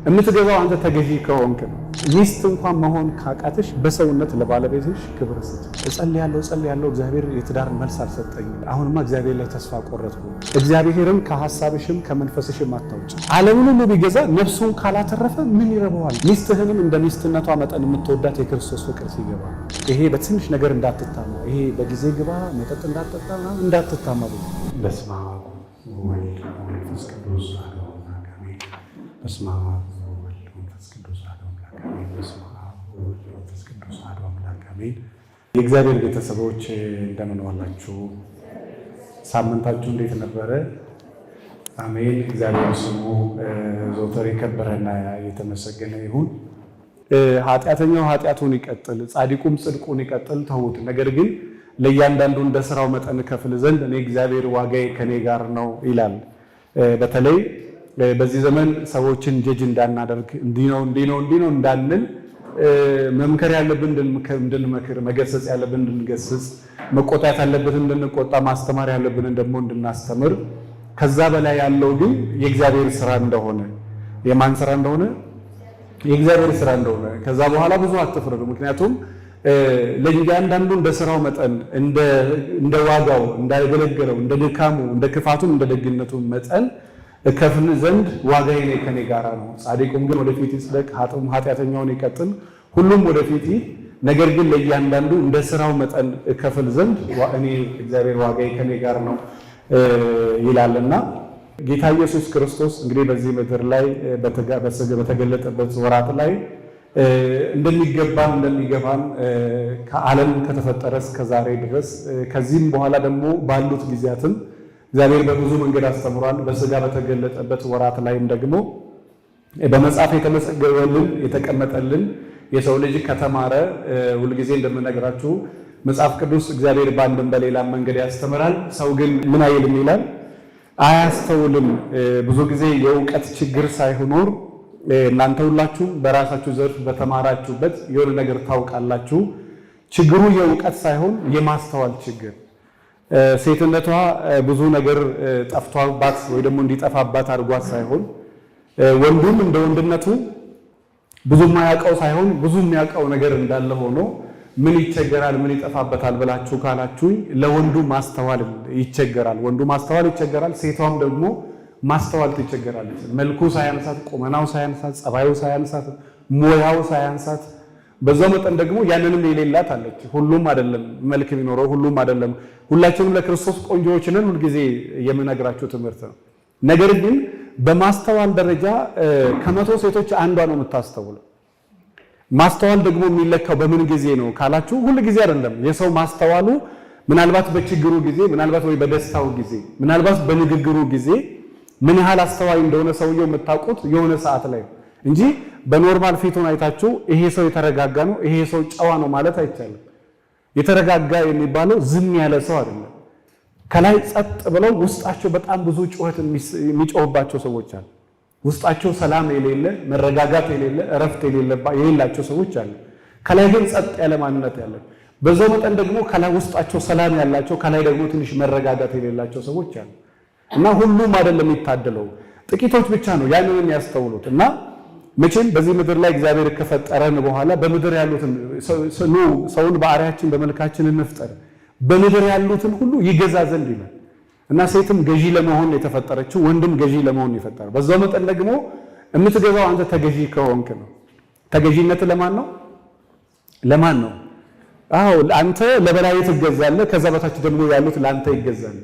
የምትገዛው አንተ ተገዢ ከሆንክ ነው። ሚስት እንኳን መሆን ካቃተሽ በሰውነት ለባለቤትሽ ክብር ስጥ። እጸልያለሁ እግዚአብሔር የትዳር መልስ አልሰጠኝም። አሁንማ እግዚአብሔር ላይ ተስፋ ቆረጥኩ። እግዚአብሔርን ከሐሳብሽም ከመንፈስሽም አታውጭ። ዓለምን ሁሉ ቢገዛ ነፍሱን ካላተረፈ ምን ይረባዋል? ሚስትህንም እንደ ሚስትነቷ መጠን የምትወዳት የክርስቶስ ፍቅር ሲገባ። ይሄ በትንሽ ነገር እንዳትታማ፣ ይሄ በጊዜ ግባ መጠጥ እንዳትጠጣ እንዳትታማ። በስመ አብ ወወልድ ወመንፈስ ቅዱስ በስመ አብ ወወልድ ወመንፈስ ቅዱስ አሐዱ አምላክ አሜን። በስመ አብ ወወልድ ወመንፈስ ቅዱስ አሐዱ አምላክ አሜን። የእግዚአብሔር ቤተሰቦች እንደምን ዋላችሁ? ሳምንታችሁ እንዴት ነበረ? አሜን። እግዚአብሔር ስሙ ዘወትር የከበረና የተመሰገነ ይሁን። ኃጢአተኛው ኃጢአቱን ይቀጥል፣ ጻድቁም ጽድቁን ይቀጥል ተውት። ነገር ግን ለእያንዳንዱ እንደ ስራው መጠን ከፍል ዘንድ እኔ እግዚአብሔር ዋጋዬ ከኔ ጋር ነው ይላል። በተለይ በዚህ ዘመን ሰዎችን ጀጅ እንዳናደርግ እንዲህ ነው እንዳንል መምከር ያለብን እንድንመክር፣ መገሰጽ ያለብን እንድንገስጽ፣ መቆጣት ያለብን እንድንቆጣ፣ ማስተማር ያለብን ደግሞ እንድናስተምር፣ ከዛ በላይ ያለው ግን የእግዚአብሔር ስራ እንደሆነ የማን ስራ እንደሆነ የእግዚአብሔር ስራ እንደሆነ ከዛ በኋላ ብዙ አትፍረዱ። ምክንያቱም ለእያንዳንዱ እንደ ስራው መጠን እንደ ዋጋው እንዳይገለገለው እንደ ድካሙ እንደ ክፋቱም እንደ ደግነቱ መጠን ከፍል ዘንድ ዋጋዬ ከኔ ጋር ነው። ጻድቁም ግን ወደፊት ይጽደቅ፣ ኃጢአተኛውን ይቀጥል፣ ሁሉም ወደፊት። ነገር ግን ለእያንዳንዱ እንደ ስራው መጠን ከፍል ዘንድ እኔ እግዚአብሔር ዋጋዬ ከኔ ጋር ነው ይላልና ጌታ ኢየሱስ ክርስቶስ እንግዲህ በዚህ ምድር ላይ በተገለጠበት ወራት ላይ እንደሚገባን ከዓለም ከተፈጠረ እስከ ዛሬ ድረስ ከዚህም በኋላ ደግሞ ባሉት ጊዜያትም እግዚአብሔር በብዙ መንገድ አስተምሯል። በስጋ በተገለጠበት ወራት ላይም ደግሞ በመጽሐፍ የተመሰገበልን የተቀመጠልን የሰው ልጅ ከተማረ ሁልጊዜ እንደምነግራችሁ መጽሐፍ ቅዱስ እግዚአብሔር በአንድም በሌላም መንገድ ያስተምራል። ሰው ግን ምን አይልም ይላል፣ አያስተውልም። ብዙ ጊዜ የእውቀት ችግር ሳይሆን እናንተ ሁላችሁ በራሳችሁ ዘርፍ በተማራችሁበት የሆነ ነገር ታውቃላችሁ። ችግሩ የእውቀት ሳይሆን የማስተዋል ችግር። ሴትነቷ ብዙ ነገር ጠፍቷባት ወይ ደግሞ እንዲጠፋባት አድርጓት ሳይሆን ወንዱም እንደ ወንድነቱ ብዙ የማያውቀው ሳይሆን ብዙ የሚያውቀው ነገር እንዳለ ሆኖ ምን ይቸገራል ምን ይጠፋበታል ብላችሁ ካላችሁኝ ለወንዱ ማስተዋል ይቸገራል። ወንዱ ማስተዋል ይቸገራል፣ ሴቷም ደግሞ ማስተዋል ትቸገራለች። መልኩ ሳያንሳት፣ ቁመናው ሳያንሳት፣ ጸባዩ ሳያንሳት፣ ሞያው ሳያንሳት በዛው መጠን ደግሞ ያንንም የሌላት አለች። ሁሉም አይደለም መልክ የሚኖረው፣ ሁሉም አይደለም። ሁላችንም ለክርስቶስ ቆንጆዎች ነን፣ ሁልጊዜ የምነግራችሁ ትምህርት ነው። ነገር ግን በማስተዋል ደረጃ ከመቶ ሴቶች አንዷ ነው የምታስተውለው። ማስተዋል ደግሞ የሚለካው በምን ጊዜ ነው ካላችሁ፣ ሁል ጊዜ አይደለም። የሰው ማስተዋሉ ምናልባት በችግሩ ጊዜ፣ ምናልባት ወይ በደስታው ጊዜ፣ ምናልባት በንግግሩ ጊዜ ምን ያህል አስተዋይ እንደሆነ ሰውየው የምታውቁት የሆነ ሰዓት ላይ እንጂ በኖርማል ፊቱን አይታችሁ ይሄ ሰው የተረጋጋ ነው፣ ይሄ ሰው ጨዋ ነው ማለት አይቻልም። የተረጋጋ የሚባለው ዝም ያለ ሰው አይደለም። ከላይ ጸጥ ብለው ውስጣቸው በጣም ብዙ ጩኸት የሚጮህባቸው ሰዎች አሉ። ውስጣቸው ሰላም የሌለ መረጋጋት የሌለ እረፍት የሌላቸው ሰዎች አሉ። ከላይ ግን ጸጥ ያለ ማንነት ያለ። በዛው መጠን ደግሞ ከላይ ውስጣቸው ሰላም ያላቸው፣ ከላይ ደግሞ ትንሽ መረጋጋት የሌላቸው ሰዎች አሉ። እና ሁሉም አይደለም የሚታደለው፣ ጥቂቶች ብቻ ነው ያንን የሚያስተውሉት። እና መቼም በዚህ ምድር ላይ እግዚአብሔር ከፈጠረን በኋላ በምድር ያሉትን ሰውን በአርአያችን በመልካችን እንፍጠር፣ በምድር ያሉትን ሁሉ ይገዛ ዘንድ ይላል። እና ሴትም ገዢ ለመሆን የተፈጠረችው፣ ወንድም ገዢ ለመሆን የፈጠረው። በዛው መጠን ደግሞ የምትገዛው አንተ ተገዢ ከሆንክ ነው። ተገዢነት ለማን ነው? ለማን ነው? አዎ አንተ ለበላይ ትገዛለህ፣ ከዛ በታች ደግሞ ያሉት ለአንተ ይገዛሉ።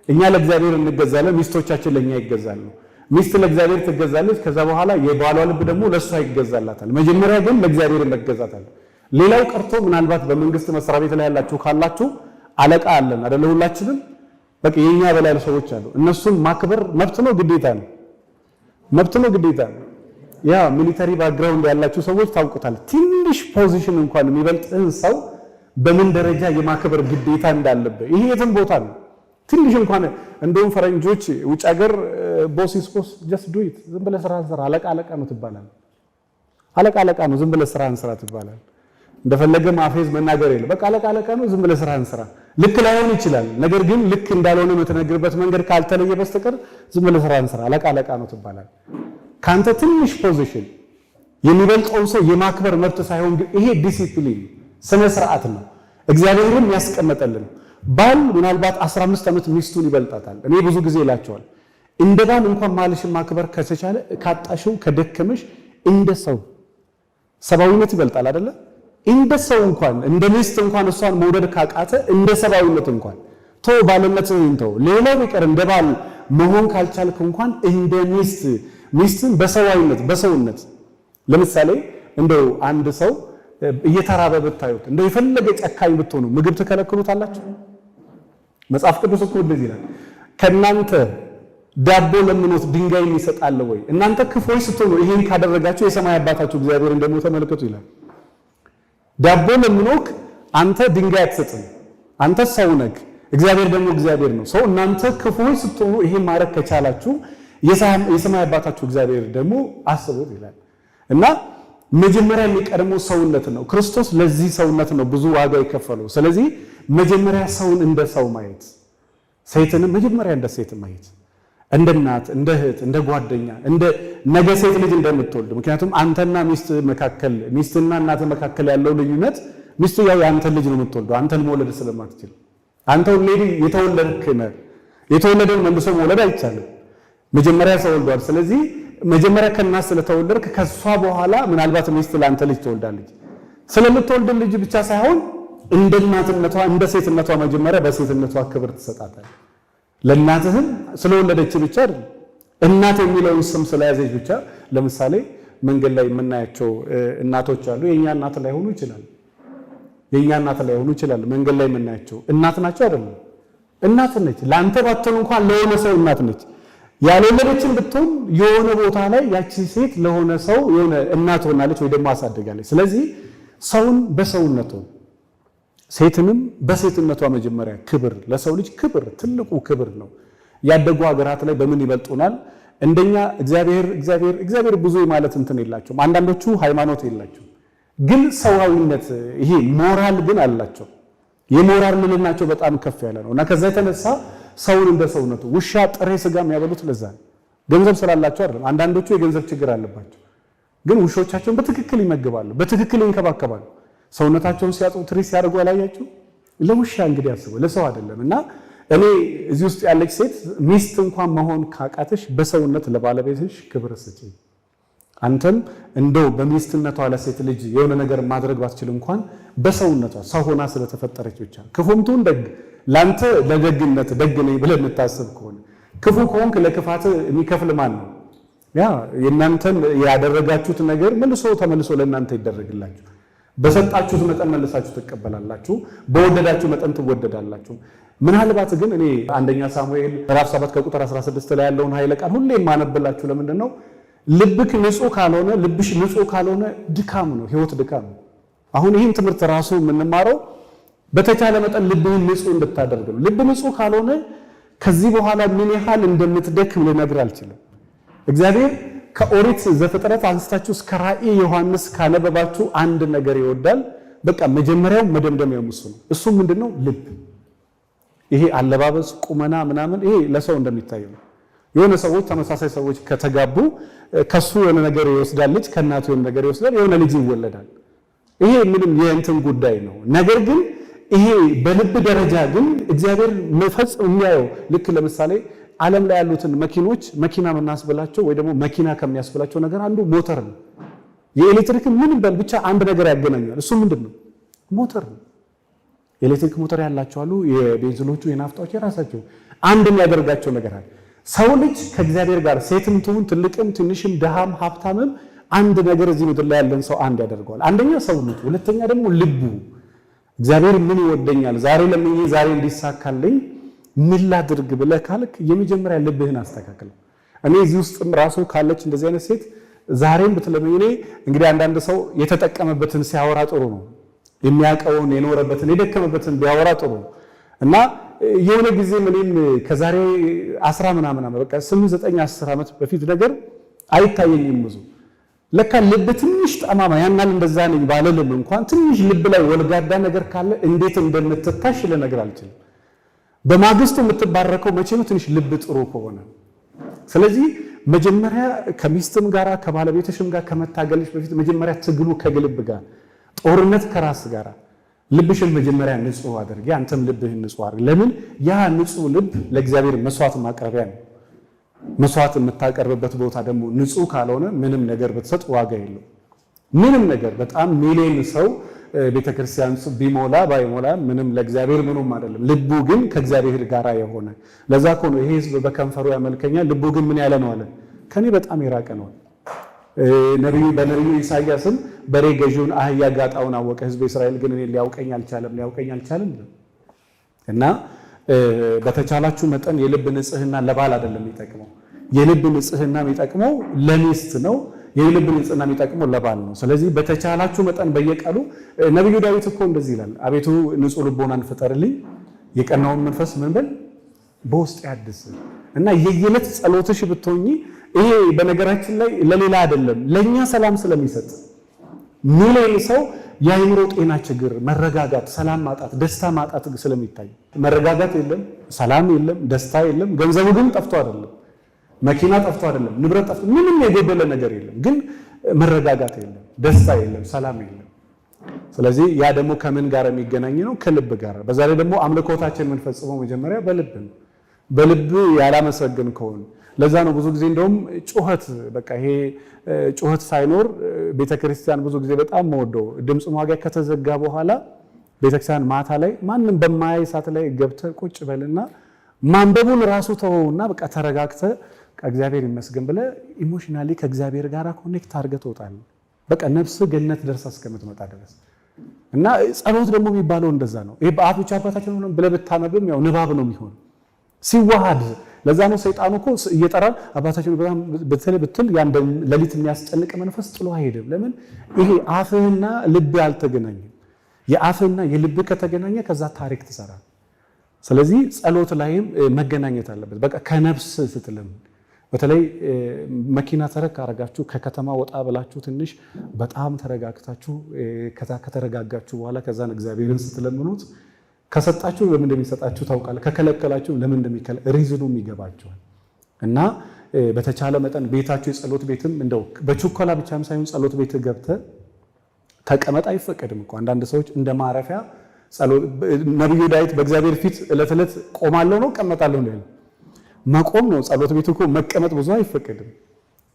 እኛ ለእግዚአብሔር እንገዛለን፣ ሚስቶቻችን ለኛ ይገዛሉ። ሚስት ለእግዚአብሔር ትገዛለች፣ ከዛ በኋላ የባሏ ልብ ደግሞ ለሷ ይገዛላታል። መጀመሪያ ግን ለእግዚአብሔር መገዛታል። ሌላው ቀርቶ ምናልባት በመንግስት መስሪያ ቤት ላይ ያላችሁ ካላችሁ አለቃ አለን አይደል? ሁላችንም በቃ የኛ በላይ ሰዎች አሉ። እነሱን ማክበር መብት ነው ግዴታ ነው? መብት ነው ግዴታ ነው? ያ ሚሊተሪ ባክግራውንድ ያላችሁ ሰዎች ታውቁታል። ትንሽ ፖዚሽን እንኳን የሚበልጥህን ሰው በምን ደረጃ የማክበር ግዴታ እንዳለበት ይሄ የትም ቦታ ነው። ትንሽ እንኳን እንደውም ፈረንጆች ውጭ ሀገር ቦስ ኢዝ ቦስ ጀስት ዱ ኢት፣ ዝም ብለህ ስራህን ስራ። አለቃ ነው ትባላለህ። አለቃ ነው፣ ዝም ብለህ ስራህን ስራ ትባላለህ። እንደፈለገ ማፌዝ መናገር የለም። በቃ አለቃ ነው፣ ዝም ብለህ ስራህን ስራ። ልክ ላይሆን ይችላል፣ ነገር ግን ልክ እንዳልሆነ የምትነግርበት መንገድ ካልተለየ በስተቀር ዝም ብለህ ስራህን ስራ። አለቃ ነው ትባላለህ። ካንተ ትንሽ ፖዚሽን የሚበልጠውን ሰው የማክበር መብት ሳይሆን ይሄ ዲሲፕሊን ስነ ስርዓት ነው እግዚአብሔርም ያስቀመጠልን። ባል ምናልባት 15 ዓመት ሚስቱን ይበልጣታል። እኔ ብዙ ጊዜ እላቸዋል እንደ ባል እንኳን ማለሽን ማክበር ከተቻለ ካጣሽው ከደከመሽ እንደ ሰው ሰብአዊነት ይበልጣል አይደለ? እንደ ሰው እንኳን እንደ ሚስት እንኳን እሷን መውደድ ካቃተ እንደ ሰብአዊነት እንኳን ተው ባልነትን ተው ሌላው ቢቀር እንደ ባል መሆን ካልቻልክ እንኳን እንደ ሚስትን በሰብአዊነት በሰውነት ለምሳሌ እንደው አንድ ሰው እየተራበ ብታዩት እንደው የፈለገ ጨካኝ ብትሆኑ ምግብ ትከለክሉታላችሁ? መጽሐፍ ቅዱስ እኮ እንደዚህ ይላል ከናንተ ዳቦ ለምኖት ድንጋይ ይሰጣል ወይ? እናንተ ክፉዎች ስትሆኑ ይሄን ካደረጋችሁ የሰማይ አባታችሁ እግዚአብሔር እንደሞ ተመልከቱ ይላል። ዳቦ ለምኖክ አንተ ድንጋይ አትሰጥም። አንተ ሰው ነህ፣ እግዚአብሔር ደግሞ እግዚአብሔር ነው። ሰው እናንተ ክፉዎች ስትሆኑ ይሄን ማድረግ ከቻላችሁ የሰማይ አባታችሁ እግዚአብሔር ደግሞ አስቡት ይላል። እና መጀመሪያ የሚቀድመው ሰውነት ነው። ክርስቶስ ለዚህ ሰውነት ነው ብዙ ዋጋ የከፈለው። ስለዚህ መጀመሪያ ሰውን እንደ ሰው ማየት፣ ሴትንም መጀመሪያ እንደ ሴት ማየት፣ እንደ እናት፣ እንደ እህት፣ እንደ ጓደኛ፣ እንደ ነገ ሴት ልጅ እንደምትወልድ። ምክንያቱም አንተና ሚስትና እናት መካከል ያለው ልዩነት ሚስቱ ያው የአንተን ልጅ ነው የምትወልደው አንተን መውለድ ስለማትችል። አንተ ኦልሬዲ የተወለድክ ነህ። የተወለደን መልሶ መውለድ አይቻልም። መጀመሪያ ሰው ወልዷል። ስለዚህ መጀመሪያ ከእናት ስለተወለድክ ከሷ በኋላ ምናልባት ሚስት ለአንተ ልጅ ትወልዳለች። ስለምትወልድ ልጅ ብቻ ሳይሆን እንደ እናትነቷ እንደ ሴትነቷ መጀመሪያ በሴትነቷ ክብር ትሰጣታለህ። ለእናትህም ስለወለደች ብቻ አይደል እናት የሚለውን ስም ስለያዘች ብቻ። ለምሳሌ መንገድ ላይ የምናያቸው እናቶች አሉ። የኛ እናት ላይ ሆኑ ይችላል። መንገድ ላይ የምናያቸው እናት ናቸው አይደለም? እናት ነች። ለአንተ ባትሆን እንኳን ለሆነ ሰው እናት ነች። ያልወለደችን ብትሆን የሆነ ቦታ ላይ ያቺ ሴት ለሆነ ሰው የሆነ እናት ሆናለች ወይ ደግሞ አሳድጋለች። ስለዚህ ሰውን በሰውነቱ ሴትንም በሴትነቷ መጀመሪያ ክብር፣ ለሰው ልጅ ክብር ትልቁ ክብር ነው። ያደጉ ሀገራት ላይ በምን ይበልጡናል? እንደኛ እግዚአብሔር ብዙ ማለት እንትን የላቸውም። አንዳንዶቹ ሃይማኖት የላቸው ግን ሰዋዊነት ይሄ ሞራል ግን አላቸው። የሞራል ልዕልናቸው በጣም ከፍ ያለ ነው እና ከዛ የተነሳ ሰውን እንደ ሰውነቱ ውሻ ጥሬ ስጋ የሚያበሉት ለዛ ነው። ገንዘብ ስላላቸው አይደለም። አንዳንዶቹ የገንዘብ ችግር አለባቸው ግን ውሾቻቸውን በትክክል ይመግባሉ፣ በትክክል ይንከባከባሉ። ሰውነታቸውን ሲያጡ ትሪት ሲያደርጉ አላያችሁ? ለውሻ እንግዲህ አስበው፣ ለሰው አይደለም። እና እኔ እዚህ ውስጥ ያለች ሴት ሚስት እንኳን መሆን ካቃተሽ በሰውነት ለባለቤትሽ ክብር ስጪ። አንተም እንደው በሚስትነቷ ለሴት ልጅ የሆነ ነገር ማድረግ ባትችል እንኳን በሰውነቷ ሰው ሆና ስለተፈጠረች ብቻ ክፉም ትሁን ደግ ላንተ ለደግነት ደግ ነኝ ብለህ የምታስብ ከሆነ ክፉ ከሆንክ ለክፋት የሚከፍል ማን ነው? ያ የእናንተን ያደረጋችሁት ነገር ተመልሶ ለእናንተ ይደረግላችሁ። በሰጣችሁት መጠን መልሳችሁ ትቀበላላችሁ፣ በወደዳችሁ መጠን ትወደዳላችሁ። ምናልባት ግን እኔ አንደኛ ሳሙኤል ምዕራፍ 7 ከቁጥር 16 ላይ ያለውን ኃይለ ቃል ሁሌ የማነብላችሁ ለምንድን ነው? ልብሽ ንጹህ ካልሆነ ድካም ነው፣ ህይወት ድካም ነው። አሁን ይህን ትምህርት ራሱ የምንማረው በተቻለ መጠን ልብህን ንጹህ እንድታደርግ ነው። ልብ ንጹህ ካልሆነ ከዚህ በኋላ ምን ያህል እንደምትደክም ልነግር አልችልም። እግዚአብሔር ከኦሪት ዘፍጥረት አንስታችሁ እስከ ራእይ ዮሐንስ ካነበባችሁ አንድ ነገር ይወዳል። በቃ መጀመሪያው መደምደሚያው እሱ ነው። እሱ ምንድነው? ልብ። ይሄ አለባበስ፣ ቁመና ምናምን ይሄ ለሰው እንደሚታየው ነው። የሆነ ሰዎች ተመሳሳይ ሰዎች ከተጋቡ ከሱ የሆነ ነገር ይወስዳል ልጅ፣ ከእናቱ የሆነ ነገር ይወስዳል፣ የሆነ ልጅ ይወለዳል። ይሄ ምንም የእንትን ጉዳይ ነው። ነገር ግን ይሄ በልብ ደረጃ ግን እግዚአብሔር መፈጽም የሚያየው ልክ ለምሳሌ ዓለም ላይ ያሉትን መኪና የምናስብላቸው ወይ ደግሞ መኪና ከሚያስብላቸው ነገር አንዱ ሞተር ነው። የኤሌክትሪክ ምንም በል ብቻ አንድ ነገር ያገናኛል። እሱ ምንድነው? ሞተር ነው። ኤሌክትሪክ ሞተር ያላቸው አሉ፣ የቤንዚኖቹ የናፍጣዎች የራሳቸው አንድ የሚያደርጋቸው ነገር አለ። ሰው ልጅ ከእግዚአብሔር ጋር ሴትም ትሁን ትልቅም ትንሽም ደሃም ሀብታምም አንድ ነገር እዚህ ምድር ላይ ያለን ሰው አንድ ያደርገዋል። አንደኛ ሰውነቱ፣ ሁለተኛ ደግሞ ልቡ። እግዚአብሔር ምን ይወደኛል ዛሬ ለምኜ ዛሬ እንዲሳካልኝ ምን ላድርግ ብለህ ካልክ የመጀመሪያ ልብህን አስተካክል። እኔ እዚህ ውስጥም ራሱ ካለች እንደዚህ አይነት ሴት ዛሬም ብትለምኝ እኔ እንግዲህ አንዳንድ ሰው የተጠቀመበትን ሲያወራ ጥሩ ነው፣ የሚያውቀውን የኖረበትን የደከመበትን ቢያወራ ጥሩ ነው። እና የሆነ ጊዜ እኔም ከዛሬ 10 ምናምን በቃ 8 9 10 ዓመት በፊት ነገር አይታየኝም ብዙ ለካ ልብ ትንሽ ጠማማ ያናል እንደዛ ነኝ ባለልም እንኳን ትንሽ ልብ ላይ ወልጋዳ ነገር ካለ እንዴት እንደምትታሽ ልነግር አልችልም። በማግስቱ የምትባረከው መቼ ነው? ትንሽ ልብ ጥሩ ከሆነ። ስለዚህ መጀመሪያ ከሚስትም ጋር ከባለቤትሽም ጋር ከመታገልሽ በፊት መጀመሪያ ትግሉ ከልብ ጋር፣ ጦርነት ከራስ ጋር። ልብሽን መጀመሪያ ንጹህ አድርጊ፣ አንተም ልብህን ንጹህ አድርግ። ለምን? ያ ንጹህ ልብ ለእግዚአብሔር መስዋዕት ማቅረቢያ ነው። መስዋዕት የምታቀርብበት ቦታ ደግሞ ንጹህ ካልሆነ ምንም ነገር ብትሰጥ ዋጋ የለው። ምንም ነገር በጣም ሚሊዮን ሰው ቤተክርስቲያን ቢሞላ ባይሞላ ምንም ለእግዚአብሔር ምንም አይደለም። ልቡ ግን ከእግዚአብሔር ጋር የሆነ ለዛ እኮ ነው ይሄ ሕዝብ በከንፈሩ ያመልከኛል ልቡ ግን ምን ያለ ነው አለ፣ ከኔ በጣም የራቀ ነው። በነቢዩ ኢሳያስም በሬ ገዢውን አህያ ጋጣውን አወቀ፣ ሕዝብ እስራኤል ግን እኔ ሊያውቀኝ አልቻለም። እና በተቻላችሁ መጠን የልብ ንጽህና ለባል አይደለም የሚጠቅመው፣ የልብ ንጽህና የሚጠቅመው ለሚስት ነው። የልብ ንጽህና የሚጠቅመው ለባል ነው። ስለዚህ በተቻላችሁ መጠን በየቀሉ ነብዩ ዳዊት እኮ እንደዚህ ይላል፣ አቤቱ ንጹህ ልቦናን ፍጠርልኝ፣ የቀናውን መንፈስ ምን በል በውስጥ ያድስ። እና የየዕለት ጸሎትሽ ብትሆኚ ይሄ በነገራችን ላይ ለሌላ አይደለም ለኛ ሰላም ስለሚሰጥ ሚሊዮን ሰው የአእምሮ ጤና ችግር፣ መረጋጋት፣ ሰላም ማጣት፣ ደስታ ማጣት ስለሚታይ መረጋጋት የለም፣ ሰላም የለም፣ ደስታ የለም። ገንዘቡ ግን ጠፍቶ አይደለም፣ መኪና ጠፍቶ አይደለም፣ ንብረት ጠፍቶ ምንም የጎደለ ነገር የለም፣ ግን መረጋጋት የለም፣ ደስታ የለም፣ ሰላም የለም። ስለዚህ ያ ደግሞ ከምን ጋር የሚገናኝ ነው? ከልብ ጋር። በዛ ላይ ደግሞ አምልኮታችን የምንፈጽመው መጀመሪያ በልብ ነው። በልብ ያላመሰግን ከሆነ ለዛ ነው ብዙ ጊዜ እንደውም ጩኸት በቃ ይሄ ጩኸት ሳይኖር ቤተክርስቲያን ብዙ ጊዜ በጣም መወደው ድምፅ ማጉያ ከተዘጋ በኋላ ቤተክርስቲያን ማታ ላይ ማንም በማያይ ሰዓት ላይ ገብተህ ቁጭ በልና ማንበቡን ራሱ ተወውና በቃ ተረጋግተህ እግዚአብሔር ይመስገን ብለህ ኢሞሽናሊ ከእግዚአብሔር ጋር ኮኔክት አድርገህ ትወጣለህ። በቃ ነፍስ ገነት ደርሳ እስከምትመጣ ድረስ። እና ጸሎት ደግሞ የሚባለው እንደዛ ነው። ይሄ በአፍ ብቻ አባታችን ሆነን ብለህ ብታነብም ያው ንባብ ነው የሚሆን ሲዋሃድ። ለዛ ነው ሰይጣኑ እኮ እየጠራን አባታችን በተለይ ብትል ያን ሌሊት የሚያስጨንቅ መንፈስ ጥሎ አይሄድም። ለምን? ይሄ አፍህና ልብ አልተገናኘም። የአፍህና የልብ ከተገናኘ ከዛ ታሪክ ትሰራል። ስለዚህ ጸሎት ላይም መገናኘት አለበት። በቃ ከነፍስ ስትለምን በተለይ መኪና ተረክ አረጋችሁ ከከተማ ወጣ ብላችሁ ትንሽ በጣም ተረጋግታችሁ ከተረጋጋችሁ በኋላ ከዛን እግዚአብሔርን ስትለምኑት ከሰጣችሁ ለምን እንደሚሰጣችሁ ታውቃለህ። ከከለከላችሁ ለምን እንደሚከለ ሪዝኑም ይገባችኋል። እና በተቻለ መጠን ቤታችሁ የጸሎት ቤትም እንደው በችኮላ ብቻም ሳይሆን ጸሎት ቤት ገብተህ ተቀመጥ አይፈቀድም እኮ አንዳንድ ሰዎች እንደ ማረፊያ ጸሎት። ነብዩ ዳዊት በእግዚአብሔር ፊት ዕለት ዕለት ቆማለሁ ነው ቀመጣለሁ ነው ያለው። መቆም ነው ጸሎት ቤት እኮ መቀመጥ ብዙ አይፈቀድም።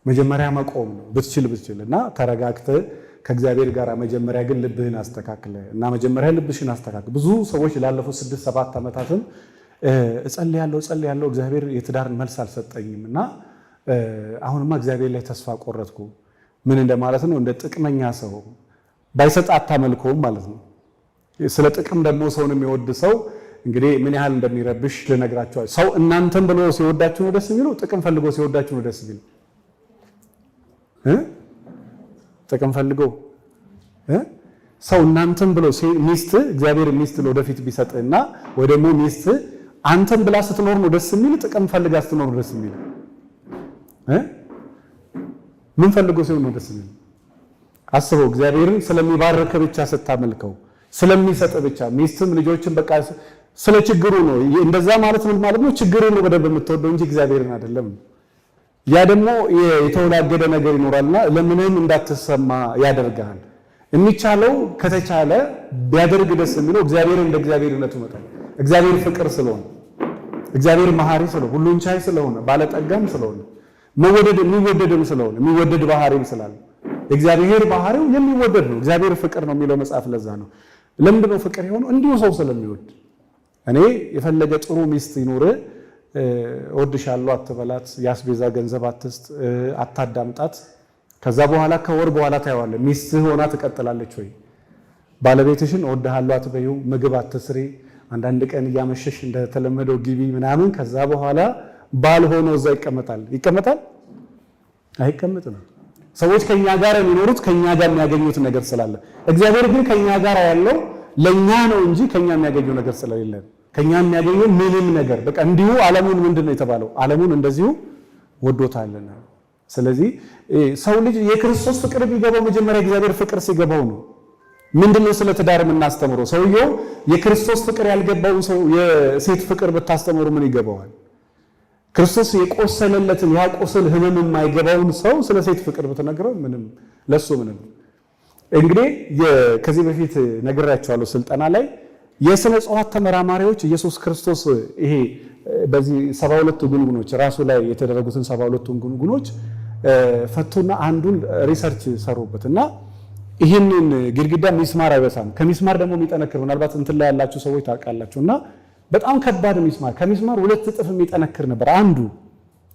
መጀመሪያ መቆም ነው ብትችል እና ተረጋግተህ ከእግዚአብሔር ጋር መጀመሪያ ግን ልብህን አስተካክለ እና መጀመሪያ ልብሽን አስተካክለ። ብዙ ሰዎች ላለፉት 6-7 ዓመታትም እጸልያለሁ እግዚአብሔር የትዳርን መልስ አልሰጠኝም እና አሁንማ እግዚአብሔር ላይ ተስፋ ቆረጥኩ። ምን እንደማለት ነው? እንደ ጥቅመኛ ሰው ባይሰጥ አታመልከውም ማለት ነው። ስለ ጥቅም ደግሞ ሰውን የሚወድ ሰው እንግዲህ ምን ያህል እንደሚረብሽ ልነግራችኋል። ሰው እናንተን ብሎ ሲወዳችሁ ነው ደስ የሚለው? ጥቅም ፈልጎ ሲወዳችሁ ነው ደስ የሚለው? ጥቅም ፈልጎ ሰው እናንተን ብሎ ሚስት እግዚአብሔር ሚስት ለወደፊት ቢሰጥና ወይ ደግሞ ሚስት አንተን ብላ ስትኖር ነው ደስ የሚል? ጥቅም ፈልጋ ስትኖር ነው ደስ የሚል? ምን ፈልጎ ሲሆን ነው ደስ የሚል? አስበው። እግዚአብሔርን ስለሚባርክ ብቻ ስታመልከው ስለሚሰጥ ብቻ ሚስትም ልጆችን በቃ ስለ ችግሩ ነው እንደዛ ማለት ምን ማለት ነው? ችግሩን ነው በደንብ የምትወደው እንጂ እግዚአብሔርን አይደለም። ያ ደግሞ የተወላገደ ነገር ይኖራልና ለምንም እንዳትሰማ ያደርጋል። የሚቻለው ከተቻለ ቢያደርግ ደስ የሚለው እግዚአብሔር እንደ እግዚአብሔርነቱ መጠን እግዚአብሔር ፍቅር ስለሆነ እግዚአብሔር መሐሪ ስለሆነ ሁሉን ቻይ ስለሆነ ባለጠጋም ስለሆነ የሚወደድም ስለሆነ የሚወደድ ባህሪም ስላለ እግዚአብሔር ባህሪው የሚወደድ ነው። እግዚአብሔር ፍቅር ነው የሚለው መጽሐፍ ለዛ ነው። ለምንድን ነው ፍቅር የሆነው? እንዲሁ ሰው ስለሚወድ። እኔ የፈለገ ጥሩ ሚስት ይኖር እወድሻለሁ አትበላት፣ ያስቤዛ ገንዘብ አትስጥ፣ አታዳምጣት። ከዛ በኋላ ከወር በኋላ ታየዋለህ ሚስትህ ሆና ትቀጥላለች ወይ? ባለቤትሽን እወድሃለሁ አትበይው፣ ምግብ አትስሪ፣ አንዳንድ ቀን እያመሸሽ እንደተለመደው ግቢ ምናምን። ከዛ በኋላ ባል ሆኖ እዛ ይቀመጣል አይቀመጥም። ሰዎች ከኛ ጋር የሚኖሩት ከኛ ጋር የሚያገኙት ነገር ስላለ፣ እግዚአብሔር ግን ከኛ ጋር ያለው ለኛ ነው እንጂ ከኛ የሚያገኘው ነገር ስለሌለ ከኛ የሚያገኘው ምንም ነገር በቃ እንዲሁ ዓለሙን ምንድነው የተባለው? ዓለሙን እንደዚሁ ወዶታልና። ስለዚህ ሰው ልጅ የክርስቶስ ፍቅር ቢገባው መጀመሪያ እግዚአብሔር ፍቅር ሲገባው ነው። ምንድነው ስለ ትዳር የምናስተምረው? ሰውየው የክርስቶስ ፍቅር ያልገባውን ሰው የሴት ፍቅር ብታስተምሩ ምን ይገባዋል? ክርስቶስ የቆሰለለትን ያቆሰል ህመም የማይገባውን ሰው ስለ ሴት ፍቅር ብትነግረው ምንም ለሱ ምንም። እንግዲህ ከዚህ በፊት ነግራቸዋለሁ ስልጠና ላይ የሥነ ጽዋት ተመራማሪዎች ኢየሱስ ክርስቶስ ይሄ በዚህ 72 ጉንጉኖች ራሱ ላይ የተደረጉትን 72 ጉንጉኖች ፈቱና አንዱን ሪሰርች ሰሩበትና ይህንን ግድግዳ ሚስማር አይበሳም፣ ከሚስማር ደግሞ የሚጠነክር ምናልባት እንትን ላይ ያላችሁ ሰዎች ታውቃላችሁና በጣም ከባድ ሚስማር ከሚስማር 2 እጥፍ የሚጠነክር ነበር አንዱ።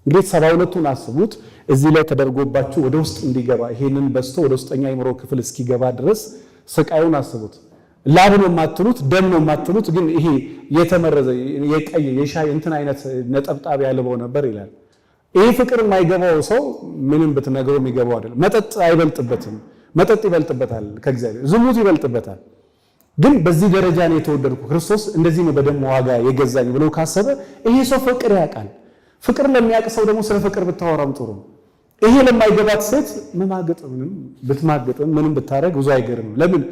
እንግዲህ 72ቱን አስቡት እዚህ ላይ ተደርጎባችሁ ወደ ውስጥ እንዲገባ ይሄንን በስቶ ወደ ውስጠኛ አእምሮ ክፍል እስኪገባ ድረስ ስቃዩን አስቡት። ላብ ነው የማትሉት፣ ደም ነው የማትሉት፣ ግን ይሄ የተመረዘ የቀይ የሻይ እንትን አይነት ነጠብጣብ ያልበው ነበር ይላል። ይሄ ፍቅር የማይገባው ሰው ምንም ብትነግረው የሚገባው አይደለም። መጠጥ አይበልጥበትም፣ መጠጥ ይበልጥበታል ከእግዚአብሔር፣ ዝሙት ይበልጥበታል። ግን በዚህ ደረጃ ነው የተወደድኩ ክርስቶስ እንደዚህ ነው በደም ዋጋ የገዛኝ ብሎ ካሰበ ይሄ ሰው ፍቅር ያውቃል። ፍቅር ለሚያውቅ ሰው ደግሞ ስለ ፍቅር ብታወራም ጥሩ ነው። ይሄ ለማይገባት ሴት መማገጥ ምንም ብትማገጥም ምንም ብታረግ ብዙ አይገርም። ለምን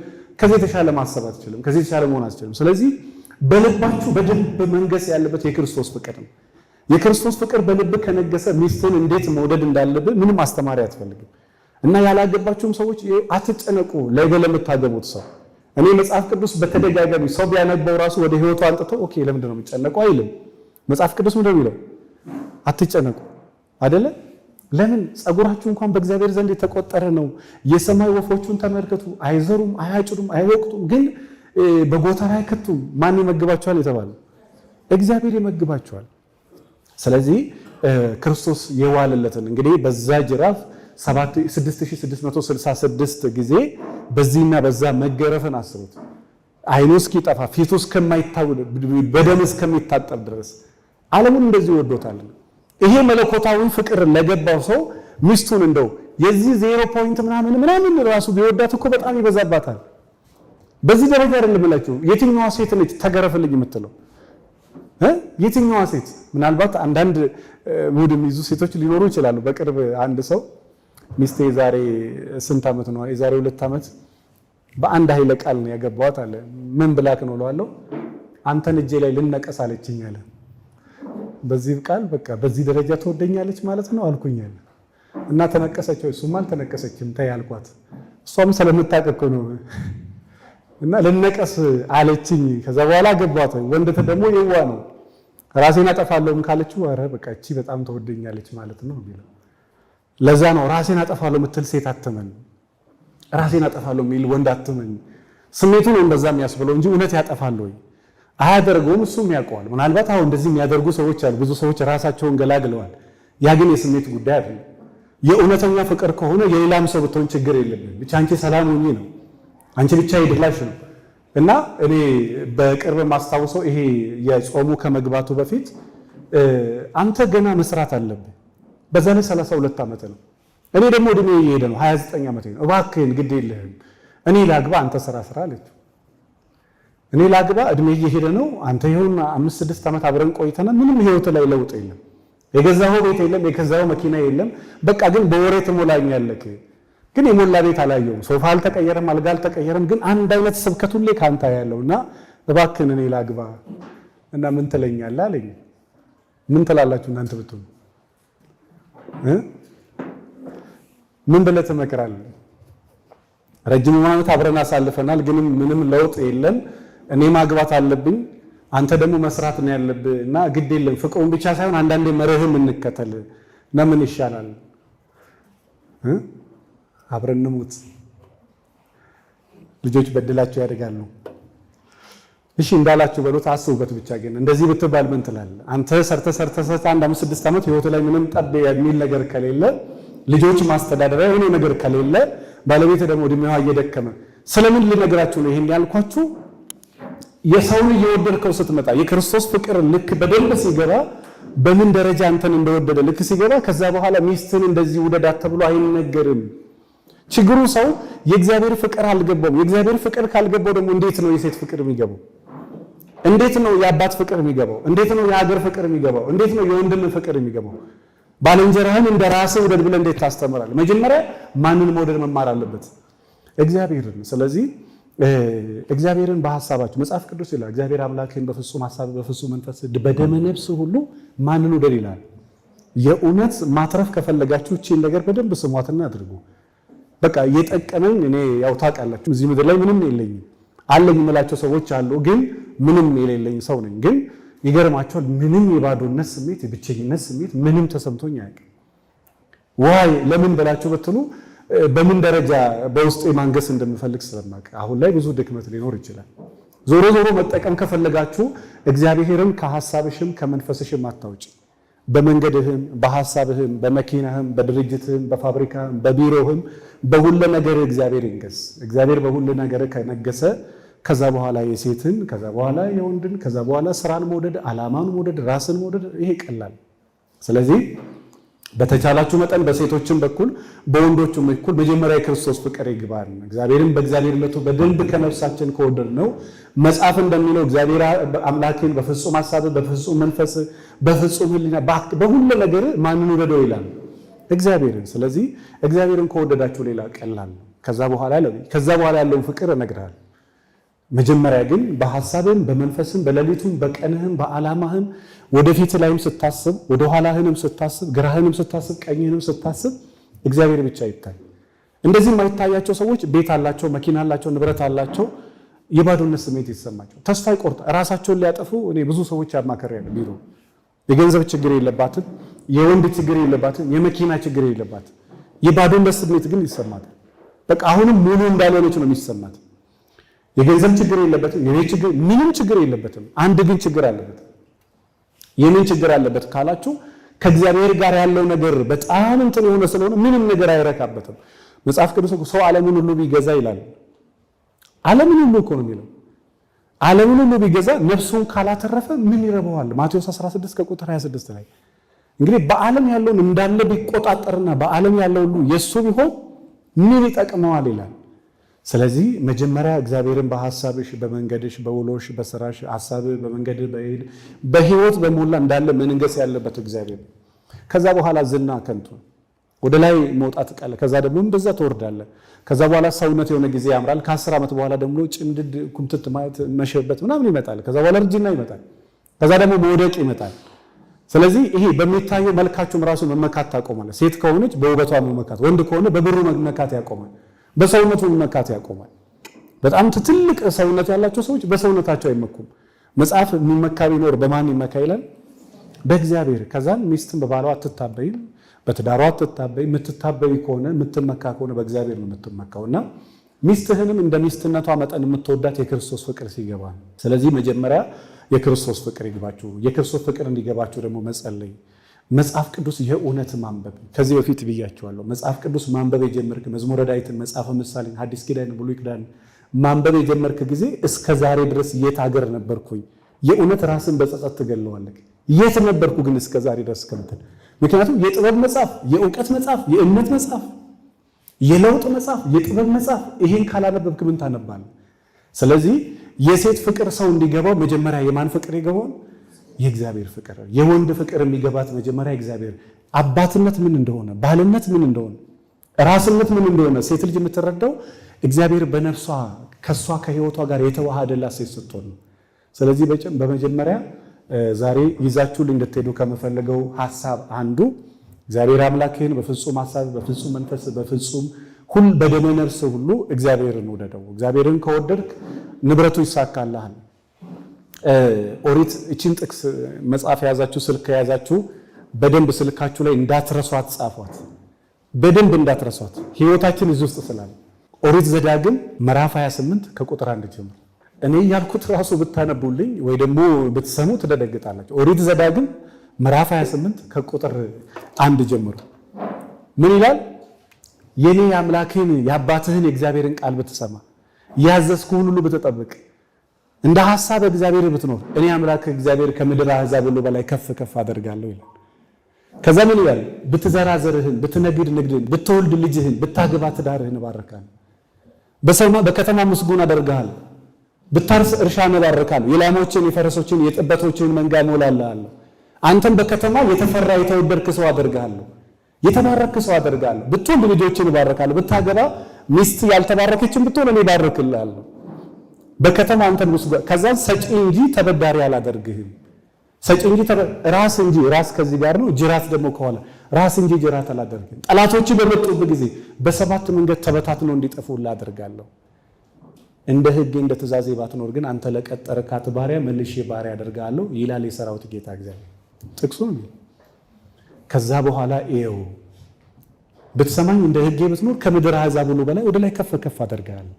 ከዚህ የተሻለ ማሰብ አትችልም፣ ከዚህ የተሻለ መሆን አትችልም። ስለዚህ በልባችሁ በደንብ መንገስ ያለበት የክርስቶስ ፍቅር ነው። የክርስቶስ ፍቅር በልብ ከነገሰ ሚስትን እንዴት መውደድ እንዳለብን ምንም አስተማሪ አትፈልግም። እና ያላገባችሁም ሰዎች አትጨነቁ ለምታገቡት ሰው። እኔ መጽሐፍ ቅዱስ በተደጋጋሚ ሰው ቢያነበው ራሱ ወደ ህይወቱ አንጥቶ ኦኬ ለምንድን ነው የምጨነቀው አይልም። መጽሐፍ ቅዱስ ምንድን ነው የሚለው? አትጨነቁ አይደለ? ለምን ጸጉራችሁ እንኳን በእግዚአብሔር ዘንድ የተቆጠረ ነው። የሰማይ ወፎቹን ተመልከቱ፣ አይዘሩም፣ አያጭዱም፣ አይወቅጡም፣ ግን በጎተራ አይከቱም። ማን ይመግባቸዋል የተባለው? እግዚአብሔር ይመግባቸዋል። ስለዚህ ክርስቶስ የዋለለትን እንግዲህ በዛ ጅራፍ 6666 ጊዜ በዚህና በዛ መገረፍን አስቡት። አይኑ እስኪጠፋ ፊቱ እስከማይታወቅ በደም እስከሚታጠብ ድረስ ዓለሙን እንደዚህ ወዶታል። ይሄ መለኮታዊ ፍቅር ለገባው ሰው ሚስቱን እንደው የዚህ 0 ፖይንት ምናምን ራሱ ቢወዳት እኮ በጣም ይበዛባታል። በዚህ ደረጃ አይደለም እላችሁ። የትኛዋ ሴት ነች ተገረፍልኝ የምትለው? የትኛዋ ሴት? ምናልባት አንዳንድ ሙድ የሚይዙ ሴቶች ሊኖሩ ይችላሉ። በቅርብ አንድ ሰው ሚስቴ ዛሬ ስንት ዓመት ነው? የዛሬ 2 ዓመት በአንድ ኃይለ ቃል ነው ያገባዋት አለ። ምን ብላክ ነው እለዋለሁ። አንተን እጄ ላይ ልነቀስ አለችኝ አለ። በዚህ ቃል በቃ በዚህ ደረጃ ትወደኛለች ማለት ነው አልኩኝ አለ። እና ተነቀሰችው? እሱማ አልተነቀሰችም ተይ አልኳት። እሷም ስለምታውቅ እኮ ነው። እና ልነቀስ አለችኝ። ከዛ በኋላ ገባዋት። ወንድ ደግሞ የዋ ነው። ራሴን አጠፋለሁም ካለችው ኧረ በቃ እቺ በጣም ትወደኛለች ማለት ነው የሚለው። ለዛ ነው ራሴን አጠፋለሁ የምትል ሴት አትመን፣ ራሴን አጠፋለሁ የሚል ወንድ አትመን። ስሜቱ ነው እንደዛ የሚያስብለው እንጂ እውነት ያጠፋል ወይ? አያደርገውም። እሱም ያውቀዋል። ምናልባት አሁን እንደዚህ የሚያደርጉ ሰዎች አሉ። ብዙ ሰዎች ራሳቸውን ገላግለዋል። ያ ግን የስሜት ጉዳይ አይደለም። የእውነተኛ ፍቅር ከሆነ የሌላም ሰው ብትሆን ችግር የለብንም። ብቻ አንቺ ሰላም ሁኚ ነው። አንቺ ብቻ ይድላሽ ነው። እና እኔ በቅርብ ማስታውሰው ይሄ የጾሙ ከመግባቱ በፊት አንተ ገና መስራት አለብህ። በዛ ላይ 32 ዓመት ነው። እኔ ደግሞ እድሜ እየሄደ ነው፣ 29 ዓመት ነው። እባክህን ግድ የለህም እኔ ላግባ አንተ ስራ አለች። እኔ ላግባ እድሜ እየሄደ ነው። አንተ ይሁን 5-6 ዓመት አብረን ቆይተናል። ምንም ህይወት ላይ ለውጥ የለም። የገዛኸው ቤት የለም፣ የገዛኸው መኪና የለም። በቃ ግን በወሬ ትሞላኛለህ። ግን የሞላ ቤት አላየሁም። ሶፋ አልተቀየረም፣ አልጋ አልተቀየረም። ግን አንድ አይነት ስብከት ሁሌ ካንተ ያለውና እባክህን እኔ ላግባ እና ምን ትለኛለህ አለኝ። ምን ትላላችሁ እናንተ ብትሆኑ? ምን ብለህ ትመክራለህ? ረጅም ዓመት አብረን አሳልፈናል፣ ግን ምንም ለውጥ የለም። እኔ ማግባት አለብኝ፣ አንተ ደግሞ መስራት ነው ያለብህ እና ግድ የለም ፍቅሩን ብቻ ሳይሆን አንዳንዴ መርህም እንከተል እና ምን ይሻላል? አብረን እንሙት። ልጆች በድላቸው ያድጋሉ። እሺ እንዳላችሁ በሉት፣ አስቡበት። ብቻ ግን እንደዚህ ብትባል ምን ትላለህ? አንተ ሰርተ 1-5-6 ዓመት ህይወት ላይ ምንም ጠብ የሚል ነገር ከሌለ፣ ልጆች ማስተዳደሪያ የሆነ ነገር ከሌለ፣ ባለቤት ደግሞ እድሜዋ እየደከመ ስለምን ልነግራችሁ ነው ይሄን ያልኳችሁ? የሰውን እየወደድከው ስትመጣ የክርስቶስ ፍቅር ልክ በደንብ ሲገባ በምን ደረጃ አንተን እንደወደደ ልክ ሲገባ ከዛ በኋላ ሚስትን እንደዚህ ውደዳት ተብሎ አይነገርም። ችግሩ ሰው የእግዚአብሔር ፍቅር አልገባውም። የእግዚአብሔር ፍቅር ካልገባው ደግሞ እንዴት ነው የሴት ፍቅር የሚገባው? እንዴት ነው የአባት ፍቅር የሚገባው? እንዴት ነው የሀገር ፍቅር የሚገባው? እንዴት ነው የወንድም ፍቅር የሚገባው? ባልንጀራህን እንደ ራስህ ውደድ ብለህ እንዴት ታስተምራለህ? መጀመሪያ ማንን መውደድ መማር አለበት? እግዚአብሔርን። ስለዚህ እግዚአብሔርን በሐሳባችሁ መጽሐፍ ቅዱስ ይላል እግዚአብሔር አምላክህን በፍጹም ሐሳብ በፍጹም መንፈስ በደመ ነፍስ ሁሉ ማንን ውደድ ይላል? የእውነት ማትረፍ ከፈለጋችሁ እቺን ነገር በደንብ ስሟትና አድርጉ። በቃ እየጠቀመኝ እኔ ያው ታውቃላችሁ እዚህ ምድር ላይ ምንም የለኝም አለኝ የምላቸው ሰዎች አሉ፣ ግን ምንም የሌለኝ ሰው ነኝ። ግን ይገርማቸዋል ምንም የባዶነት ስሜት የብቸኝነት ስሜት ምንም ተሰምቶኝ አያውቅም። ዋይ ለምን ብላችሁ ብትሉ በምን ደረጃ በውስጤ ማንገስ እንደምፈልግ ስለማውቅ አሁን ላይ ብዙ ድክመት ሊኖር ይችላል። ዞሮ ዞሮ መጠቀም ከፈለጋችሁ እግዚአብሔርን ከሐሳብሽም ከመንፈስሽም አታውጪ። በመንገድህም በሐሳብህም በመኪናህም በድርጅትህም በፋብሪካህም በቢሮህም በሁሉ ነገር እግዚአብሔር ይንገስ። እግዚአብሔር በሁሉ ነገር ከነገሰ ከዛ በኋላ የሴትን ከዛ በኋላ የወንድን ከዛ በኋላ ስራን መውደድ፣ ዓላማን መውደድ፣ ራስን መውደድ ይሄ ቀላል። ስለዚህ በተቻላችሁ መጠን በሴቶችም በኩል በወንዶችም በኩል መጀመሪያ የክርስቶስ ፍቅር ይግባል። እግዚአብሔርን በእግዚአብሔርነቱ በደንብ ከነፍሳችን ከወደድ ነው መጽሐፍ እንደሚለው እግዚአብሔር አምላክን በፍጹም ሐሳብ በፍጹም መንፈስ በፍጹም ሕሊና በሁሉ ነገር ማንን ወደደው ይላል እግዚአብሔርን። ስለዚህ እግዚአብሔርን ከወደዳችሁ ሌላ ቀላል ነው። ከዛ በኋላ ያለውን ፍቅር እነግርሃለሁ። መጀመሪያ ግን በሐሳብም በመንፈስም በሌሊቱም በቀንህም በዓላማህም ወደፊት ላይም ስታስብ ወደ ኋላህንም ስታስብ ግራህንም ስታስብ ቀኝህንም ስታስብ እግዚአብሔር ብቻ ይታይ። እንደዚህ የማይታያቸው ሰዎች ቤት አላቸው፣ መኪና አላቸው፣ ንብረት አላቸው፣ የባዶነት ስሜት ይሰማቸው፣ ተስፋ ይቆርጣ፣ ራሳቸውን ሊያጠፉ እኔ ብዙ ሰዎች ያማከራሉ። ቢሮ የገንዘብ ችግር የለባትም፣ የወንድ ችግር የለባትም፣ የመኪና ችግር የለባትም፣ የባዶነት ስሜት ግን ይሰማታል። በቃ አሁንም ሙሉ እንዳልሆነች ነው የሚሰማት። የገንዘብ ችግር የለበትም፣ የኔ ችግር ምንም ችግር የለበትም። አንድ ግን ችግር አለበት። የምን ችግር አለበት ካላችሁ ከእግዚአብሔር ጋር ያለው ነገር በጣም እንትን የሆነ ስለሆነ ምንም ነገር አይረካበትም። መጽሐፍ ቅዱስ ሰው ዓለምን ሁሉ ቢገዛ ይላል። ዓለምን ሁሉ እኮ ነው የሚለው። ዓለምን ሁሉ ቢገዛ ነፍሱን ካላተረፈ ምን ይረባዋል? ማቴዎስ 16 ከቁጥር 26 ላይ እንግዲህ በዓለም ያለውን እንዳለ ቢቆጣጠርና በዓለም ያለው ሁሉ የሱ ቢሆን ምን ይጠቅመዋል ይላል። ስለዚህ መጀመሪያ እግዚአብሔርን በሐሳብሽ በመንገድሽ በውሎሽ በስራሽ ሐሳብ በመንገድህ በህይወት በሞላ እንዳለ መንገስ ያለበት እግዚአብሔር። ከዛ በኋላ ዝና ከንቱ ወደ ላይ መውጣት ቃል ከዛ ደግሞ እንደዛ ትወርዳለህ። ከዛ በኋላ ሰውነት የሆነ ጊዜ ያምራል። ከ10 ዓመት በኋላ ደግሞ ጭምድድ ኩምትት ማለት መሸበት ምናምን ይመጣል። ከዛ በኋላ እርጅና ይመጣል። ከዛ ደግሞ መውደቅ ይመጣል። ስለዚህ ይሄ በሚታየው መልካችሁም ራሱ መመካት ታቆማለህ። ሴት ከሆነች በውበቷ መመካት፣ ወንድ ከሆነ በብሩ መመካት ያቆማል። በሰውነቱ መመካት ያቆማል። በጣም ትልቅ ሰውነት ያላቸው ሰዎች በሰውነታቸው አይመኩም። መጽሐፍ የሚመካ ቢኖር በማን ይመካ ይላል? በእግዚአብሔር። ከዛም ሚስትን በባሏ አትታበይም፣ በትዳሯ አትታበይም። የምትታበይ ከሆነ የምትመካ ከሆነ በእግዚአብሔር ነው የምትመካውና ሚስትህንም እንደ ሚስትነቷ መጠን የምትወዳት የክርስቶስ ፍቅር ሲገባ። ስለዚህ መጀመሪያ የክርስቶስ ፍቅር ይግባችሁ። የክርስቶስ ፍቅር እንዲገባችሁ ደግሞ መጸለይ፣ መጽሐፍ ቅዱስ የእውነት ማንበብ። ከዚህ በፊት ብያቸዋለሁ። መጽሐፍ ቅዱስ ማንበብ የጀመርክ መዝሙረ ዳዊትን፣ መጽሐፈ ምሳሌ፣ ሐዲስ ኪዳን፣ ብሉይ ኪዳን ማንበብ የጀመርክ ጊዜ እስከ ዛሬ ድረስ የት ሀገር ነበርኩኝ? የእውነት ራስን በጸጸት ትገለዋለህ። የት ነበርኩ ግን እስከ ዛሬ ድረስ ከምትል። ምክንያቱም የጥበብ መጽሐፍ፣ የእውቀት መጽሐፍ፣ የእምነት መጽሐፍ፣ የለውጥ መጽሐፍ፣ የጥበብ መጽሐፍ ይሄን ካላነበብክ ምን ታነባለህ? ስለዚህ የሴት ፍቅር ሰው እንዲገባው መጀመሪያ የማን ፍቅር ይገባው? የእግዚአብሔር ፍቅር። የወንድ ፍቅር የሚገባት መጀመሪያ እግዚአብሔር። አባትነት ምን እንደሆነ፣ ባልነት ምን እንደሆነ፣ ራስነት ምን እንደሆነ ሴት ልጅ የምትረዳው እግዚአብሔር በነፍሷ ከሷ ከህይወቷ ጋር የተዋሃደላት ሴት ስትሆን ነው። ስለዚህ በመጀመሪያ ዛሬ ይዛችሁልኝ እንድትሄዱ ከመፈለገው ሐሳብ አንዱ እግዚአብሔር አምላክህን በፍጹም ሐሳብ በፍጹም መንፈስ በፍጹም በደመ ነፍስ ሁሉ እግዚአብሔርን ውደደው። እግዚአብሔርን ከወደድክ ንብረቱ ይሳካልሃል። ኦሪት እቺን ጥቅስ መጽሐፍ የያዛችሁ ስልክ የያዛችሁ በደንብ ስልካችሁ ላይ እንዳትረሷት ጻፏት። በደንብ እንዳትረሷት። ህይወታችን እዚህ ውስጥ ስላለ ኦሪት ዘዳግም ምዕራፍ 28 ከቁጥር 1 ጀምሮ እኔ ያልኩት ራሱ ብታነቡልኝ ወይ ደግሞ ብትሰሙ ትደነግጣላችሁ። ኦሪት ዘዳግም ምዕራፍ 28 ከቁጥር 1 ጀምሮ ምን ይላል? የኔ አምላክህን የአባትህን የእግዚአብሔርን ቃል ብትሰማ ያዘዝኩህን ሁሉ ብትጠብቅ እንደ ሐሳብ እግዚአብሔር ብትኖር እኔ አምላክ እግዚአብሔር ከምድር አሕዛብ ሁሉ በላይ ከፍ ከፍ አደርጋለሁ ይላል። ከዛ ምን ይላል? ብትዘራ ዘርህን፣ ብትነግድ ንግድህን፣ ብትወልድ ልጅህን፣ ብታገባ ትዳርህን እባርካለሁ። በከተማ ምስጉን አደርግሃለሁ። ብታርስ እርሻን እባርካለሁ። የላሞችን የፈረሶችን የጥበቶችን መንጋ እሞላለሃለሁ። አንተም በከተማ የተፈራ የተወደድክ ሰው አደርግሃለሁ። የተባረክ ሰው አደርግሃለሁ። ብትወልድ ልጆችን እባርካለሁ። ብታገባ ሚስት ያልተባረከችን ብትሆን እኔ እባርክልሃለሁ። በከተማ አንተን ምስጉን ከዛን ሰጪ እንጂ ተበዳሪ አላደርግህም። ሰጪ እንጂ ራስ ከዚህ ጋር ነው፣ ጅራት ደግሞ ከኋላ ራስ እንጂ ጅራት አላደርግም። ጠላቶች በመጡበት ጊዜ በሰባት መንገድ ተበታትነው እንዲጠፉ አደርጋለሁ። እንደ ሕግ እንደ ትእዛዜ ባትኖር ግን አንተ ለቀጠርካት ባሪያ መልሼ ባሪያ አደርጋለሁ ይላል የሰራዊት ጌታ እግዚአብሔር። ጥቅሱ ነው። ከዛ በኋላ ይኸው ብትሰማኝ እንደ ሕጌ ብትኖር ከምድር አሕዛብ ሁሉ በላይ ወደ ላይ ከፍ ከፍ አደርጋለሁ።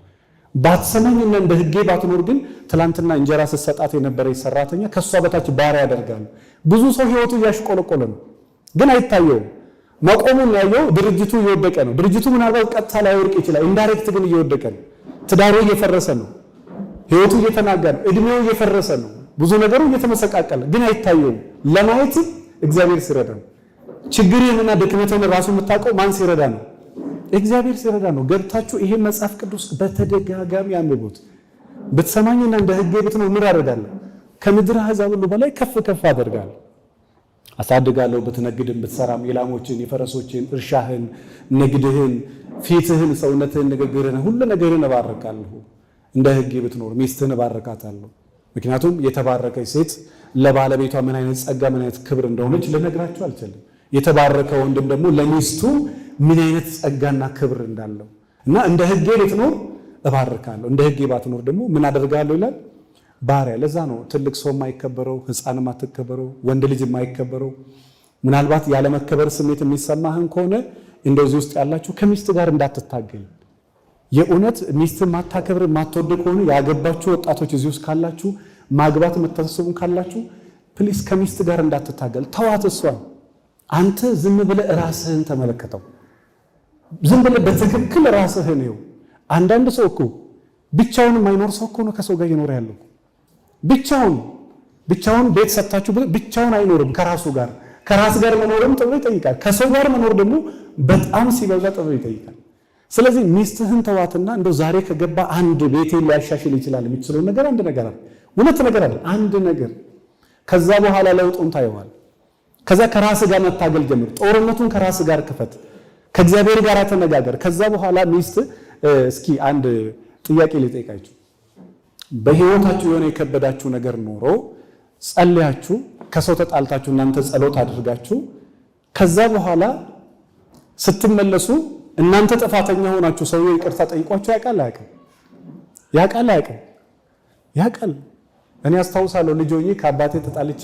ባትሰማኝና እንደ ሕጌ ባትኖር ግን ትላንትና እንጀራ ስትሰጣት የነበረች ሰራተኛ ከሷ በታች ባሪያ ያደርጋለሁ። ብዙ ሰው ህይወቱ እያሽቆለቆለ ነው፣ ግን አይታየውም። መቆሙን ያየው ድርጅቱ እየወደቀ ነው። ድርጅቱ ምናልባት ቀጥታ ላይወድቅ ይችላል፣ ኢንዳይሬክት ግን እየወደቀ ነው። ትዳሩ እየፈረሰ ነው፣ ህይወቱ እየተናጋ ነው፣ እድሜው እየፈረሰ ነው፣ ብዙ ነገሩ እየተመሰቃቀለ ግን አይታየውም። ለማየት እግዚአብሔር ሲረዳ ነው። ችግርህንና ድክመትህን ራሱ የምታውቀው ማን ሲረዳ ነው? እግዚአብሔር ሲረዳ ነው። ገብታችሁ ይሄ መጽሐፍ ቅዱስ በተደጋጋሚ አንብቡት። ብትሰማኝና እንደ ሕጌ ብትኖር ምን አደርጋለሁ? ከምድር አሕዛብ ሁሉ በላይ ከፍ ከፍ አደርጋለሁ፣ አሳድጋለሁ። ብትነግድም ብትሰራም የላሞችን፣ የፈረሶችን፣ እርሻህን፣ ንግድህን፣ ፊትህን፣ ሰውነትህን፣ ንግግርህን፣ ሁሉ ነገርህን እባርካለሁ። እንደ ሕጌ ብትኖር ሚስትህን እባርካታለሁ። ምክንያቱም የተባረከች ሴት ለባለቤቷ ምን አይነት ጸጋ ምን አይነት ክብር እንደሆነች ልነግራችሁ አልችልም። የተባረከ ወንድም ደግሞ ለሚስቱ ምን አይነት ጸጋና ክብር እንዳለው እና እንደ ሕጌ ልትኖር እባርካለሁ፣ እንደ ሕጌ ባትኖር ደግሞ ምን አደርጋለሁ ይላል? ባሪያ። ለዛ ነው ትልቅ ሰው የማይከበረው፣ ሕፃን የማትከበረው፣ ወንድ ልጅ የማይከበረው። ምናልባት ያለመከበር ስሜት የሚሰማህን ከሆነ እንደዚህ ውስጥ ያላችሁ ከሚስት ጋር እንዳትታገል። የእውነት ሚስት ማታከብር ማትወድ ከሆነ ያገባችሁ ወጣቶች እዚህ ውስጥ ካላችሁ ማግባት የምታስቡ ካላችሁ ፕሊስ ከሚስት ጋር እንዳትታገል፣ ተዋት እሷን። አንተ ዝም ብለህ ራስህን ተመለከተው። ዝም ብለህ በትክክል ራስህን ይው። አንዳንድ ሰው እኮ ብቻውን የማይኖር ሰው እኮ ነው ከሰው ጋር ይኖር ያለው። ብቻውን ቤት ሰጣችሁ ብቻውን አይኖርም ከራሱ ጋር። ከራስ ጋር መኖርም ጥበብ ይጠይቃል። ከሰው ጋር መኖር ደግሞ በጣም ሲበዛ ጥበብ ይጠይቃል። ስለዚህ ሚስትህን ተዋትና እንደው ዛሬ ከገባ አንድ ቤቴን ሊያሻሽል ይችላል የምትችለው ነገር አንድ ነገር አለ፣ ሁለት ነገር አለ፣ አንድ ነገር። ከዛ በኋላ ለውጡን ታየዋል። ከዛ ከራስ ጋር መታገል ጀምር። ጦርነቱን ከራስ ጋር ክፈት፣ ከእግዚአብሔር ጋር ተነጋገር። ከዛ በኋላ ሚስት እስኪ አንድ ጥያቄ ልጠይቃችሁ። በህይወታችሁ የሆነ የከበዳችሁ ነገር ኖሮ ጸልያችሁ ከሰው ተጣልታችሁ እናንተ ጸሎት አድርጋችሁ ከዛ በኋላ ስትመለሱ እናንተ ጥፋተኛ ሆናችሁ ሰው ይቅርታ ጠይቋችሁ ያውቃል አያውቅም? ያውቃል። እኔ አስታውሳለሁ ልጅ ሆኜ ከአባቴ ተጣልቼ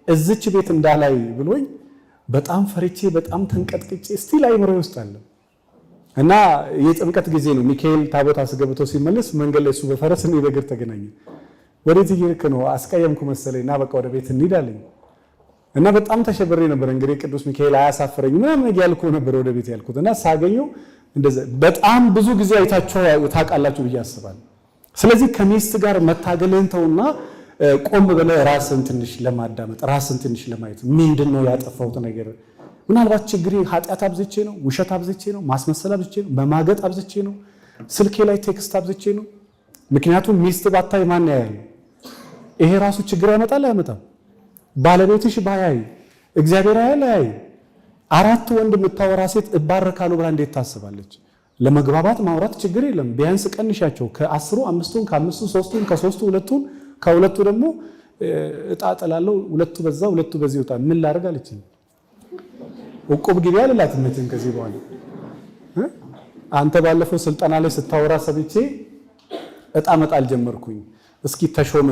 እዚች ቤት እንዳላይ ብሎኝ በጣም ፈርቼ በጣም ተንቀጥቅጬ ስቲል አይምሮዬ ውስጥ አለ እና የጥምቀት ጊዜ ነው። ሚካኤል ታቦት አስገብቶ ሲመለስ መንገድ ላይ እሱ በፈረስ እኔ በእግር ተገናኘ። ወዴት እየሄድክ ነው? አስቀየምኩ መሰለኝና በቃ ወደ ቤት እንሂድ አለኝ እና በጣም ተሸብሬ ነበር። እንግዲህ ቅዱስ ሚካኤል አያሳፍረኝ ምናምን ያልኩ ነበር ወደ ቤት ያልኩት እና ሳገኘው እንደዛ በጣም ብዙ ጊዜ አይታችሁ ታውቃላችሁ ብዬ አስባለሁ። ስለዚህ ከሚስት ጋር መታገልህን ተውና ቆም ብለህ ራስን ትንሽ ለማዳመጥ ራስን ትንሽ ለማየት ምንድነው ያጠፋሁት ነገር? ምናልባት ችግሬ ኃጢአት አብዝቼ ነው፣ ውሸት አብዝቼ ነው፣ ማስመሰል አብዝቼ ነው፣ መማገጥ አብዝቼ ነው፣ ስልኬ ላይ ቴክስት አብዝቼ ነው። ምክንያቱም ሚስት ባታይ ማን ያያል? ይሄ ራሱ ችግር ያመጣል አያመጣም? ባለቤትሽ ባያይ እግዚአብሔር ያያል? አራት ወንድ የምታወራ ሴት እባረካለሁ ብላ እንዴት ታስባለች? ለመግባባት ማውራት ችግር የለም። ቢያንስ ቀንሻቸው ከ10 5ቱን ከ5ቱ 3ቱን ከ3ቱ 2ቱን ከሁለቱ ደግሞ እጣ ጥላለሁ። ሁለቱ በዛ ሁለቱ በዚህ ወጣ ምን ላደርግ አለችኝ። እቁብ ግቢ አልላትም መቼም ከዚህ በኋላ አንተ ባለፈው ስልጠና ላይ ስታወራ ሰብቼ እጣ መጣል ጀመርኩኝ። እስኪ ተሾመ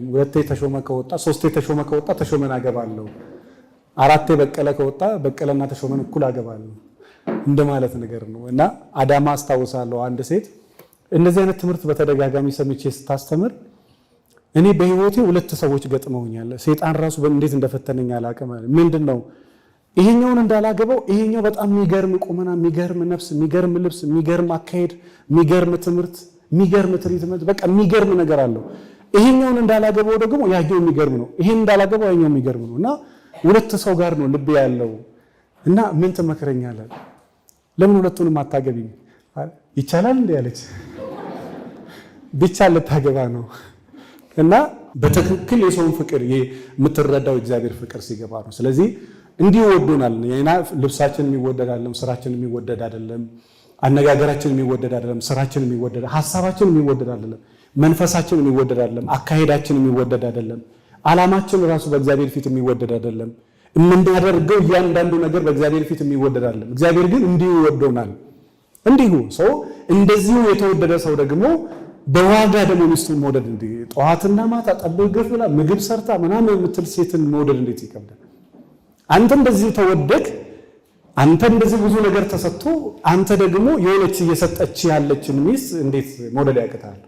ሁለቴ ተሾመ ከወጣ ሶስቴ ተሾመ ከወጣ ተሾመን አገባለሁ፣ አራቴ በቀለ ከወጣ በቀለና ተሾመን እኩል አገባለሁ እንደማለት ነገር ነው። እና አዳማ አስታውሳለሁ አንድ ሴት እንደዚህ አይነት ትምህርት በተደጋጋሚ ሰምቼ ስታስተምር እኔ በህይወቴ ሁለት ሰዎች ገጥመውኛል። ሰይጣን ራሱ እንዴት እንደፈተነኝ አላውቅም። ምንድነው ይሄኛውን እንዳላገባው ይሄኛው በጣም የሚገርም ቁመና፣ የሚገርም ነፍስ፣ የሚገርም ልብስ፣ የሚገርም አካሄድ፣ የሚገርም ትምህርት፣ የሚገርም ትሪትመንት፣ በቃ የሚገርም ነገር አለው። ይሄኛውን እንዳላገባው ደግሞ ያኛው የሚገርም ነው፣ ይሄን እንዳላገባው ያኛው የሚገርም ነው። እና ሁለት ሰው ጋር ነው ልብ ያለው እና ምን ትመክረኛለህ? ለምን ሁለቱንም አታገቢም? ይቻላል እንዴ ያለች ብቻ ልታገባ ነው። እና በትክክል የሰውን ፍቅር የምትረዳው እግዚአብሔር ፍቅር ሲገባ ነው። ስለዚህ እንዲህ ወዶናል። ልብሳችን የሚወደድ አይደለም፣ ስራችን የሚወደድ አይደለም፣ አነጋገራችን የሚወደድ አይደለም፣ ስራችን የሚወደድ፣ ሐሳባችን የሚወደድ አይደለም፣ መንፈሳችን የሚወደድ አይደለም፣ አካሄዳችን የሚወደድ አይደለም። ዓላማችን ራሱ በእግዚአብሔር ፊት የሚወደድ አይደለም። የምናደርገው እያንዳንዱ ነገር በእግዚአብሔር ፊት የሚወደድ አይደለም። እግዚአብሔር ግን እንዲሁ ይወደውናል። እንዲሁ ሰው እንደዚሁ የተወደደ ሰው ደግሞ በዋጋ ደግሞ ሚስቱን መውደድ እንዴ ጠዋትና ማታ ጠብቀህ ብላ ምግብ ሰርታ ምናምን የምትል ሴትን መውደድ እንዴት ይከብዳል? አንተ እንደዚህ ተወደድ፣ አንተ እንደዚህ ብዙ ነገር ተሰጥቶ አንተ ደግሞ የሆነች እየሰጠች ያለችን ሚስት እንዴት መውደድ ያቅታል?